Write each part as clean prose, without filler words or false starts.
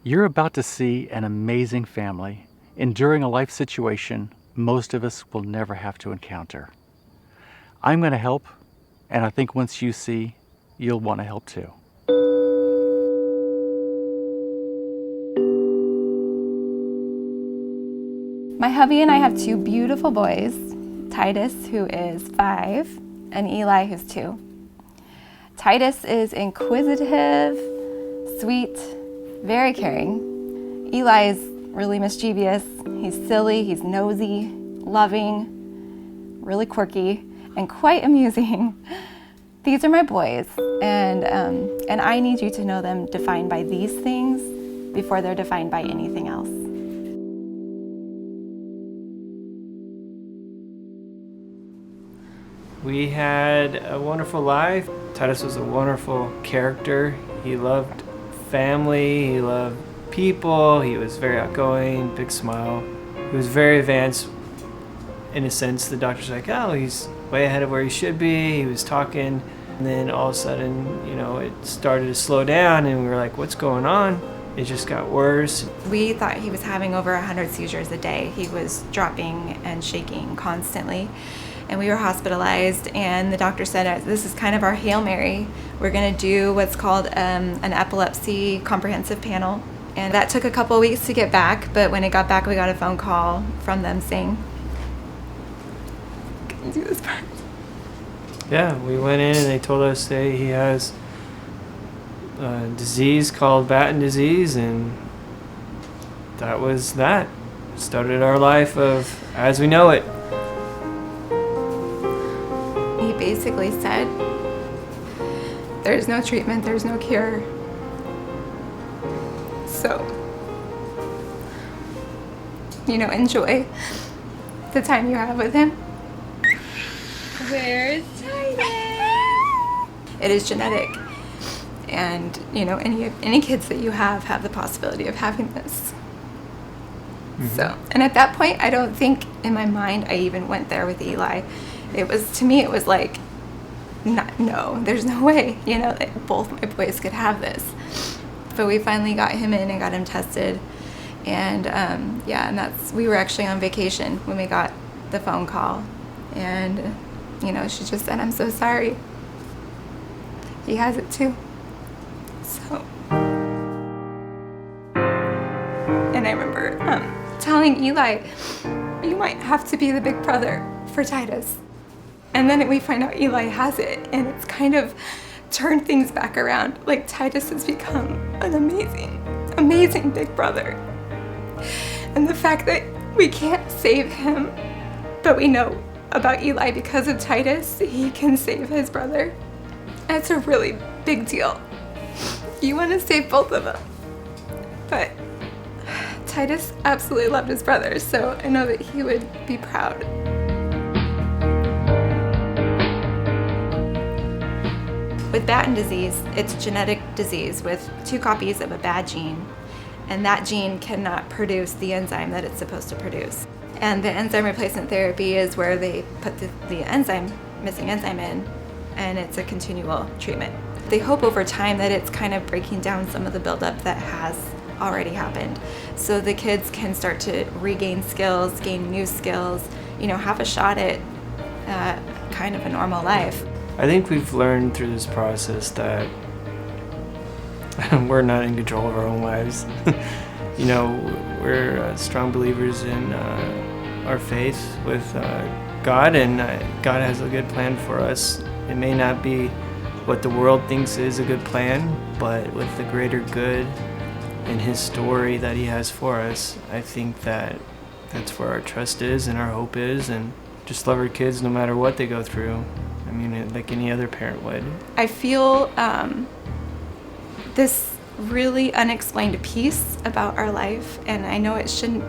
You're about to see an amazing family enduring a life situation most of us will never have to encounter. I'm going to help, and I think once you see, you'll want to help too. My hubby and I have two beautiful boys, Titus, who is 5, and Eli, who's 2. Titus is inquisitive, sweet, very caring. Eli is really mischievous. He's silly, he's nosy, loving, really quirky, and quite amusing. These are my boys, and I need you to know them defined by these things before they're defined by anything else. We had a wonderful life. Titus was a wonderful character. He loved family, he loved people, he was very outgoing, big smile. He was very advanced in a sense. The doctor's like, oh, he's way ahead of where he should be. He was talking, and then all of a sudden, it started to slow down, and we were like, what's going on? It just got worse. We thought he was having over 100 seizures a day. He was dropping and shaking constantly. And we were hospitalized, and the doctor said, this is kind of our Hail Mary. We're going to do what's called an epilepsy comprehensive panel. And that took a couple of weeks to get back, but when it got back, we got a phone call from them saying, can you do this part? Yeah, we went in and they told us that he has a disease called Batten disease, and that was that. Started our life of as we know it. He basically said, there's no treatment, there's no cure. So, enjoy the time you have with him. Where's Titus? It is genetic. And, any kids that you have the possibility of having this. Mm-hmm. So, and at that point, I don't think in my mind I even went there with Eli. To me, it was like, no, there's no way, that both my boys could have this. But we finally got him in and got him tested. And we were actually on vacation when we got the phone call. And, she just said, I'm so sorry. He has it too. So. And I remember telling Eli, you might have to be the big brother for Titus. And then we find out Eli has it, and it's kind of turned things back around. Like, Titus has become an amazing, amazing big brother. And the fact that we can't save him, but we know about Eli because of Titus, he can save his brother. That's a really big deal. You want to save both of them. But Titus absolutely loved his brother, so I know that he would be proud. With Batten disease, it's a genetic disease with 2 copies of a bad gene, and that gene cannot produce the enzyme that it's supposed to produce. And the enzyme replacement therapy is where they put the missing enzyme in, and it's a continual treatment. They hope over time that it's kind of breaking down some of the buildup that has already happened, so the kids can start to regain skills, gain new skills, have a shot at kind of a normal life. I think we've learned through this process that we're not in control of our own lives. We're strong believers in our faith with God, and God has a good plan for us. It may not be what the world thinks is a good plan, but with the greater good and His story that He has for us, I think that that's where our trust is and our hope is, and just love our kids no matter what they go through. Like any other parent would. I feel this really unexplained peace about our life, and I know it shouldn't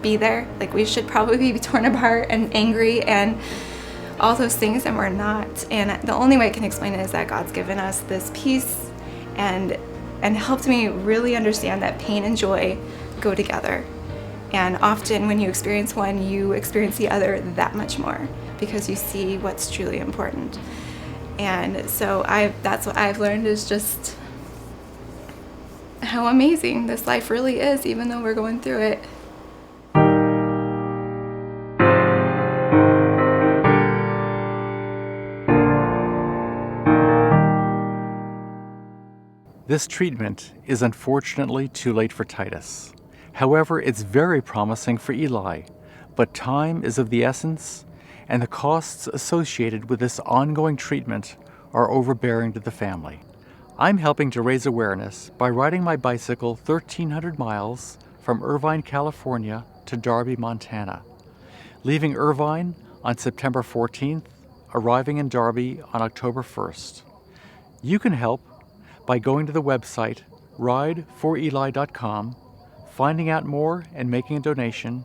be there. Like, we should probably be torn apart and angry and all those things, and we're not. And the only way I can explain it is that God's given us this peace and helped me really understand that pain and joy go together. And often when you experience one, you experience the other that much more, because you see what's truly important. And so that's what I've learned, is just how amazing this life really is, even though we're going through it. This treatment is unfortunately too late for Titus. However, it's very promising for Eli, but time is of the essence, and the costs associated with this ongoing treatment are overbearing to the family. I'm helping to raise awareness by riding my bicycle 1,300 miles from Irvine, California to Darby, Montana, leaving Irvine on September 14th, arriving in Darby on October 1st. You can help by going to the website rideforely.com, finding out more and making a donation,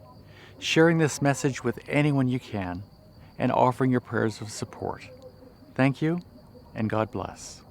sharing this message with anyone you can, and offering your prayers of support. Thank you, and God bless.